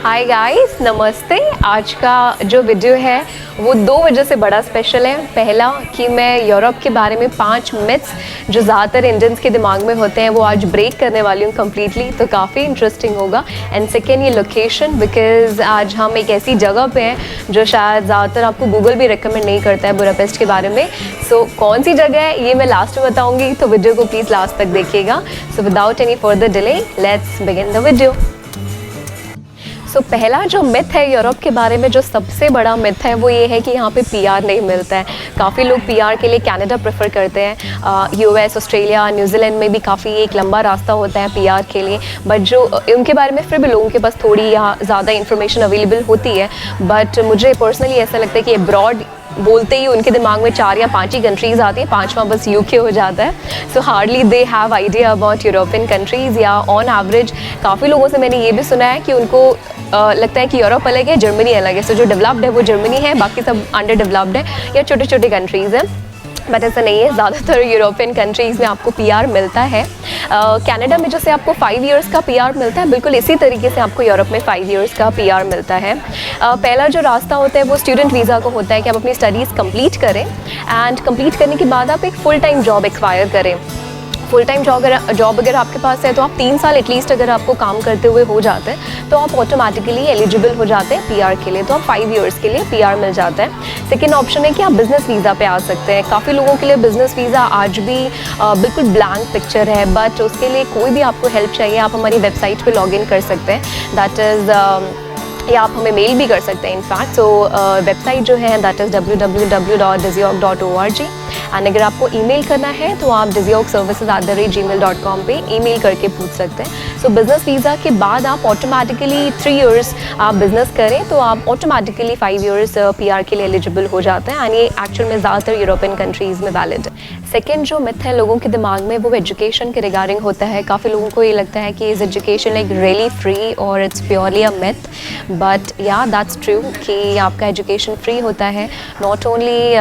Hi guys, नमस्ते। आज का जो वीडियो है वो दो वजह से बड़ा स्पेशल है। पहला कि मैं यूरोप के बारे में 5 मिथ्स जो ज़्यादातर इंडियंस के दिमाग में होते हैं वो आज ब्रेक करने वाली हूँ कम्प्लीटली, तो काफ़ी इंटरेस्टिंग होगा। एंड सेकेंड ये लोकेशन, बिकॉज आज हम एक ऐसी जगह पे हैं जो शायद ज़्यादातर आपको गूगल भी रिकमेंड नहीं करता है बुडापेस्ट के बारे में। सो कौन सी जगह है ये मैं लास्ट में बताऊँगी, तो वीडियो को प्लीज़ लास्ट तक देखिएगा। So without any further delay let's begin the video. So पहला जो मिथ है यूरोप के बारे में, जो सबसे बड़ा मिथ है वो ये है कि यहाँ पे पीआर नहीं मिलता है। काफ़ी लोग पीआर के लिए कनाडा प्रेफर करते हैं। यूएस, ऑस्ट्रेलिया, न्यूजीलैंड में भी काफ़ी एक लंबा रास्ता होता है पीआर के लिए, बट जो उनके बारे में फिर भी लोगों के पास थोड़ी यहाँ ज़्यादा इन्फॉर्मेशन अवेलेबल होती है। बट मुझे पर्सनली ऐसा लगता है कि अब्रॉड बोलते ही उनके दिमाग में 4 या 5 ही कंट्रीज़ आती हैं, 5वां बस यूके हो जाता है। सो hardly they have idea about European countries, या ऑन एवरेज काफ़ी लोगों से मैंने ये भी सुना है कि उनको लगता है कि यूरोप अलग है, जर्मनी अलग है। सो जो डेवलप्ड है वो जर्मनी है, बाकी सब अंडर डेवलप्ड है या छोटे छोटे कंट्रीज़ हैं। बट ऐसा नहीं है, ज़्यादातर यूरोपियन कंट्रीज़ में आपको पीआर मिलता है। कनाडा में जैसे आपको 5 इयर्स का पीआर मिलता है, बिल्कुल इसी तरीके से आपको यूरोप में 5 इयर्स का पीआर मिलता है। पहला जो रास्ता होता है वो स्टूडेंट वीज़ा को होता है कि आप अपनी स्टडीज़ कंप्लीट करें, एंड कंप्लीट करने के बाद आप एक फुल टाइम जॉब एक्वायर करें। फुल टाइम जॉब अगर आपके पास है तो आप 3 साल एटलीस्ट अगर आपको काम करते हुए हो जाते हैं तो आप ऑटोमेटिकली एलिजिबल हो जाते हैं पीआर के लिए, तो आप 5 इयर्स के लिए पीआर मिल जाता है। सेकेंड ऑप्शन है कि आप बिज़नेस वीज़ा पे आ सकते हैं। काफ़ी लोगों के लिए बिज़नेस वीज़ा आज भी बिल्कुल ब्लैंक पिक्चर है, बट उसके लिए कोई भी आपको हेल्प चाहिए आप हमारी वेबसाइट पर लॉग इन कर सकते हैं, दैट इज़ या आप हमें मेल भी कर सकते हैं इनफैक्ट। सो वेबसाइट जो है दैट इज़ www.dizioc.org, एंड अगर आपको ईमेल करना है तो आप dizioc@gmail.com पे ईमेल करके पूछ सकते हैं। सो बिज़नेस वीज़ा के बाद आप ऑटोमेटिकली 3 इयर्स आप बिज़नेस करें तो आप ऑटोमेटिकली 5 इयर्स पीआर के लिए एलिजिबल हो जाते हैं, एंड ये एक्चुअल में ज़्यादातर यूरोपियन कंट्रीज़ में वैलिड है। सेकेंड जो मिथ है लोगों के दिमाग में वो एजुकेशन के रिगार्डिंग होता है। काफ़ी लोगों को ये लगता है कि is education like really free और it's purely a myth, but yeah that's true कि आपका एजुकेशन फ्री होता है, not only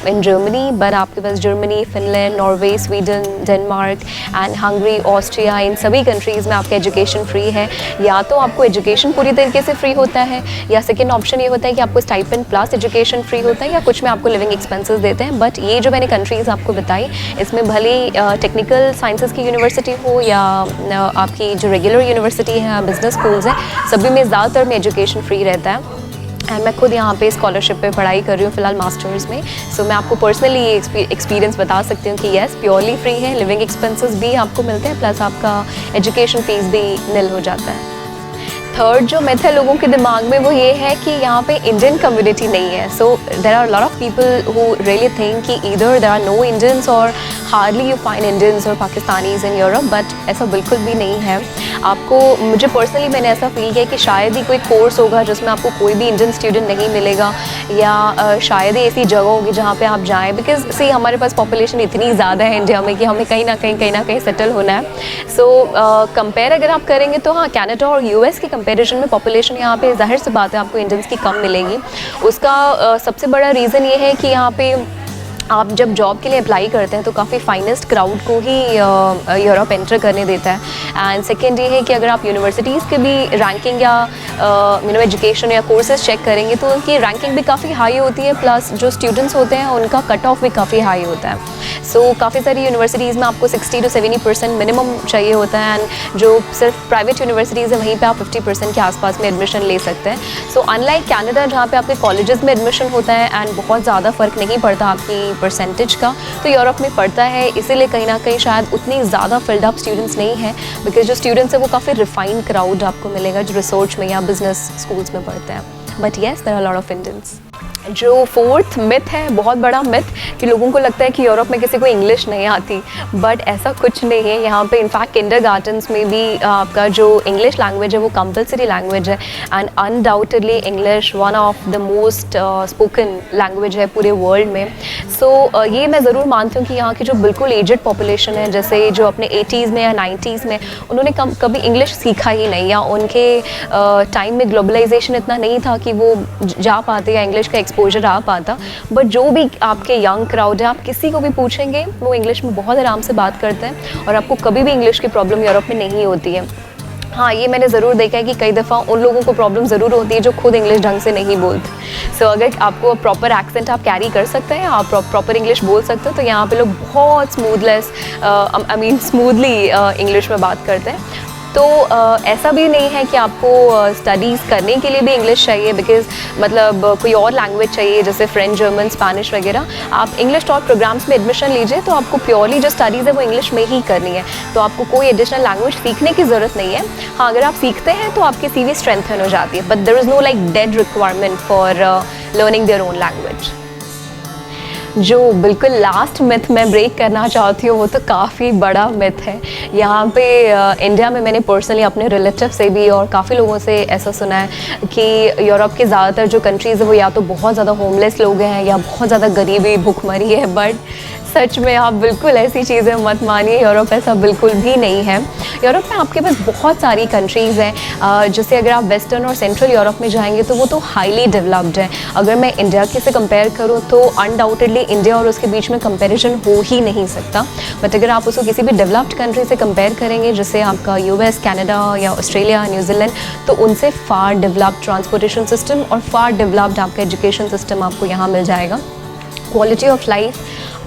in Germany but आपके पास Germany, Finland, Norway, Sweden, Denmark and Hungary, Austria, इन सभी कंट्रीज़ में आपका एजुकेशन फ्री है। या तो आपको एजुकेशन पूरी तरीके से फ्री होता है, या सेकेंड ऑप्शन ये होता है कि आपको स्टाइपेंड प्लस एजुकेशन फ्री होता है, या कुछ में आपको लिविंग एक्सपेंसेस देते हैं। बट ये जो मैंने कंट्रीज़ आपको बताई इसमें भले टेक्निकल साइंसेस की यूनिवर्सिटी हो या आपकी जो रेगुलर यूनिवर्सिटी है, बिजनेस स्कूल्स हैं, सभी में ज़्यादातर में एजुकेशन फ्री रहता है। एंड मैं खुद यहाँ पे स्कॉलरशिप पे पढ़ाई कर रही हूँ फ़िलहाल मास्टर्स में। सो मैं आपको पर्सनली ये एक्सपीरियंस बता सकती हूँ कि येस प्योरली फ्री है, लिविंग एक्सपेंसेस भी आपको मिलते हैं, प्लस आपका एजुकेशन फ़ीस भी निल हो जाता है। थर्ड जो मिथ है लोगों के दिमाग में वो ये है कि यहाँ पे इंडियन कम्युनिटी नहीं है। So there are lot of people who really think कि either there are no Indians और हार्डली यू फाइंड इंडियंस और पाकिस्तानीज़ इन यूरोप, बट ऐसा बिल्कुल भी नहीं है। आपको, मुझे पर्सनली मैंने ऐसा फील किया कि शायद ही कोई कोर्स होगा जिसमें आपको कोई भी इंडियन स्टूडेंट नहीं मिलेगा, या शायद ही ऐसी जगह होगी जहाँ पे आप जाएँ, बिकॉज सी हमारे पास पॉपुलेशन इतनी ज़्यादा है इंडिया में कि हमें कहीं ना कहीं सेटल होना है। सो कंपेयर अगर आप करेंगे तो हाँ, कनाडा और यूएस के कंपैरिजन में पॉपुलेशन यहाँ पे ज़ाहिर सी बात है आपको इंडियंस की कम मिलेगी। उसका सबसे बड़ा रीज़न ये है कि यहाँ पे आप जब जॉब के लिए अप्लाई करते हैं तो काफ़ी फाइनेस्ट क्राउड को ही यूरोप एंटर करने देता है। एंड सेकेंड ये है कि अगर आप यूनिवर्सिटीज़ के भी रैंकिंग या एजुकेशन या कोर्सेज चेक करेंगे तो उनकी रैंकिंग भी काफ़ी हाई होती है, प्लस जो स्टूडेंट्स होते हैं उनका कट ऑफ भी काफ़ी हाई होता है। सो काफ़ी सारी यूनिवर्सिटीज़ में आपको 60 to 70% मिनिमम चाहिए होता है, एंड जो सिर्फ प्राइवेट यूनिवर्सिटीज़ है वहीं पे आप 50% के आसपास में एडमिशन ले सकते हैं। सो अनलाइक कनाडा जहाँ पे आपके कॉलेजेस में एडमिशन होता है एंड बहुत ज़्यादा फ़र्क नहीं पड़ता आपकी परसेंटेज का, तो यूरोप में पड़ता है। इसीलिए कहीं ना कहीं शायद उतनी ज़्यादा फिल्ड अप स्टूडेंट्स नहीं है, बिकॉज जो स्टूडेंट्स हैं वो काफ़ी रिफाइंड क्राउड आपको मिलेगा जो रिसर्च में या बिजनेस स्कूल्स में पढ़ते हैं। But yes there are lot of Indians. जो फोर्थ मिथ है, बहुत बड़ा मिथ, कि लोगों को लगता है कि यूरोप में किसी को इंग्लिश नहीं आती, बट ऐसा कुछ नहीं है। यहाँ पे इनफैक्ट किंडरगार्टन्स में भी आपका जो इंग्लिश लैंग्वेज है वो कंपलसरी लैंग्वेज है, and undoubtedly English one of the most spoken language है पूरे वर्ल्ड में। सो ये मैं ज़रूर मानती हूँ कि यहाँ की जो बिल्कुल एजड पॉपुलेशन है, जैसे जो अपने 80s में या 90s में उन्होंने कभी इंग्लिश सीखा ही नहीं, या उनके टाइम में ग्लोबलाइजेशन इतना नहीं था कि वो जा पाते या इंग्लिश का एक्सपोजर आ पाता। बट जो भी आपके यंग क्राउड है, आप किसी को भी पूछेंगे वो इंग्लिश में बहुत आराम से बात करते हैं, और आपको कभी भी इंग्लिश की प्रॉब्लम यूरोप में नहीं होती है। हाँ, ये मैंने ज़रूर देखा है कि कई दफ़ा उन लोगों को प्रॉब्लम ज़रूर होती है जो खुद इंग्लिश ढंग से नहीं बोलते। सो अगर आपको प्रॉपर एक्सेंट आप कैरी कर सकते हैं, आप प्रॉपर इंग्लिश बोल सकते हो, तो यहाँ पे लोग बहुत स्मूथली इंग्लिश में बात करते हैं। तो ऐसा भी नहीं है कि आपको स्टडीज़ करने के लिए भी इंग्लिश चाहिए, बिकॉज़ मतलब कोई और लैंग्वेज चाहिए जैसे फ्रेंच, जर्मन, स्पेनिश वगैरह। आप इंग्लिश टॉप प्रोग्राम्स में एडमिशन लीजिए तो आपको प्योरली जो स्टडीज़ है वो इंग्लिश में ही करनी है, तो आपको कोई एडिशनल लैंग्वेज सीखने की ज़रूरत नहीं है। हाँ, अगर आप सीखते हैं तो आपकी CV स्ट्रेंथन हो जाती है, but there is no like dead requirement for learning their own language. जो बिल्कुल लास्ट मिथ मैं ब्रेक करना चाहती हूँ वो तो काफ़ी बड़ा मिथ है। यहाँ पे इंडिया में मैंने पर्सनली अपने रिलेटिव से भी और काफ़ी लोगों से ऐसा सुना है कि यूरोप के ज़्यादातर जो कंट्रीज़ है वो या तो बहुत ज़्यादा होमलेस लोग हैं या बहुत ज़्यादा गरीबी भुखमरी है, बट सच में आप बिल्कुल ऐसी चीज़ें मत मानिए, यूरोप ऐसा बिल्कुल भी नहीं है। यूरोप में आपके पास बहुत सारी कंट्रीज़ हैं, जैसे अगर आप वेस्टर्न और सेंट्रल यूरोप में जाएंगे तो वो तो हाईली डेवलप्ड है। अगर मैं इंडिया के से कंपेयर करूँ तो अनडाउटेडली इंडिया और उसके बीच में कंपैरिजन हो ही नहीं सकता, बट अगर आप उसको किसी भी डेवलप्ड कंट्री से कंपेयर करेंगे जैसे आपका US, कनाडा या ऑस्ट्रेलिया, न्यूजीलैंड, तो उनसे फार डेवलप्ड ट्रांसपोर्टेशन सिस्टम और फार डेवलप्ड आपका एजुकेशन सिस्टम आपको यहाँ मिल जाएगा। क्वालिटी ऑफ लाइफ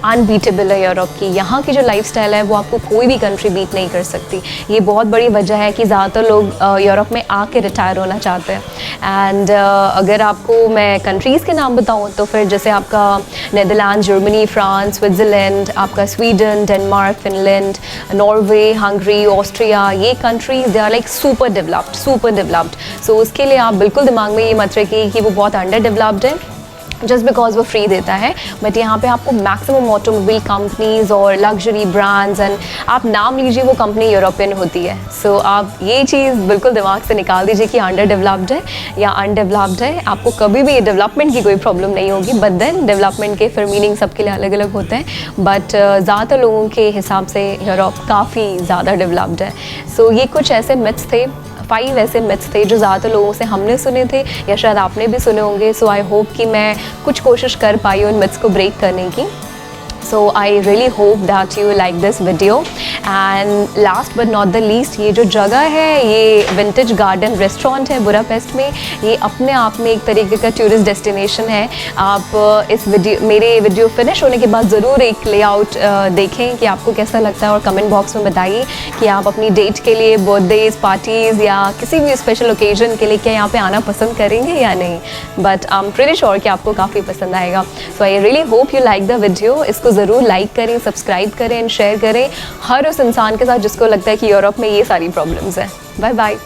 अनबीटेबल है यूरोप की। यहाँ की जो लाइफस्टाइल है वो आपको कोई भी कंट्री बीट नहीं कर सकती। ये बहुत बड़ी वजह है कि ज़्यादातर लोग यूरोप में आके रिटायर होना चाहते हैं। एंड अगर आपको मैं कंट्रीज़ के नाम बताऊँ तो फिर जैसे आपका नीदरलैंड, जर्मनी, फ्रांस, स्विट्ज़रलैंड, आपका Sweden, Denmark, Finland, Norway, Hungary, Austria, ये countries they are like super developed. So उसके लिए आप बिल्कुल दिमाग में ये मत रखिए कि वो बहुत अंडर डेवलप्ड है जस्ट बिकॉज वो फ्री देता है, बट यहाँ पे आपको मैक्सिमम ऑटोमोबाइल कंपनीज और लग्जरी ब्रांड्स एंड आप नाम लीजिए वो कंपनी यूरोपियन होती है। सो आप ये चीज़ बिल्कुल दिमाग से निकाल दीजिए कि अंडर डेवलप्ड है या अनडेवलप्ड है। आपको कभी भी डेवलपमेंट की कोई प्रॉब्लम नहीं होगी, बट देन डेवलपमेंट के फिर मीनिंग सबके लिए अलग अलग होते हैं, बट ज़्यादातर लोगों के हिसाब से यूरोप काफ़ी ज़्यादा डेवलप्ड है। सो ये कुछ ऐसे मिथ्स थे, 5 ऐसे मिथ्स थे जो ज़्यादातर लोगों से हमने सुने थे या शायद आपने भी सुने होंगे। सो आई होप कि मैं कुछ कोशिश कर पाई उन मिथ्स को ब्रेक करने की। So I really hope that you like this video, and last but not the least, ये जो जगह है ये विंटेज गार्डन रेस्टोरेंट है बुडापेस्ट में। ये अपने आप में एक तरीके का टूरिस्ट डेस्टिनेशन है। आप इस मेरे वीडियो फिनिश होने के बाद ज़रूर एक लेआउट देखें कि आपको कैसा लगता है और कमेंट बॉक्स में बताइए कि आप अपनी डेट के लिए, बर्थडेज, पार्टीज़ या किसी भी स्पेशल ओकेजन के लिए क्या यहाँ पे आना पसंद करेंगे या नहीं, but I am pretty sure कि आपको काफ़ी पसंद आएगा। So I really hope you like the video. इसको ज़रूर लाइक करें, सब्सक्राइब करें एंड शेयर करें हर उस इंसान के साथ जिसको लगता है कि यूरोप में ये सारी प्रॉब्लम्स हैं। Bye bye.